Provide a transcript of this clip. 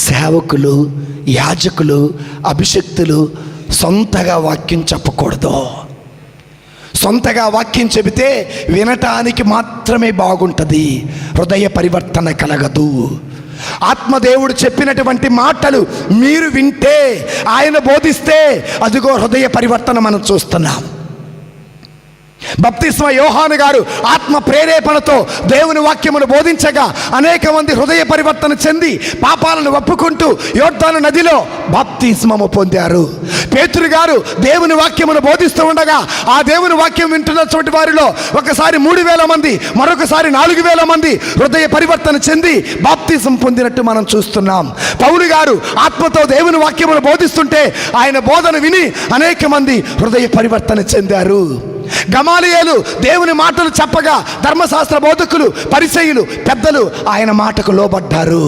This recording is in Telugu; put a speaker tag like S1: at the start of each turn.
S1: సేవకులు, యాజకులు, అభిషక్తులు సొంతగా వాక్యం చెప్పకూడదు. సొంతగా వాక్యం చెబితే వినటానికి మాత్రమే బాగుంటుంది, హృదయ పరివర్తన కలగదు. ఆత్మదేవుడు చెప్పినటువంటి మాటలు మీరు వింటే, ఆయన బోధిస్తే, అదిగో హృదయ పరివర్తన మనం చూస్తున్నాం. బప్తిస్మ యోహాను గారు ఆత్మ ప్రేరేపణతో దేవుని వాక్యమును బోధించగా అనేక మంది హృదయ పరివర్తన చెంది పాపాలను ఒప్పుకుంటూ యోర్దాను నదిలో బాప్తిస్మము పొందారు. పేతురు గారు దేవుని వాక్యమును బోధిస్తూ ఉండగా ఆ దేవుని వాక్యం వింటున్నటువంటి వారిలో ఒకసారి 3,000 మంది, మరొకసారి 4,000 మంది హృదయ పరివర్తన చెంది బాప్తిస్మం పొందినట్టు మనం చూస్తున్నాం. పౌలు గారు ఆత్మతో దేవుని వాక్యమును బోధిస్తుంటే ఆయన బోధన విని అనేక మంది హృదయ పరివర్తన చెందారు. గమాలియేలు దేవుని మాటలు చెప్పగా ధర్మశాస్త్ర బోధకులు, పరిసయ్యులు, పెద్దలు ఆయన మాటకు లోబడ్డారు.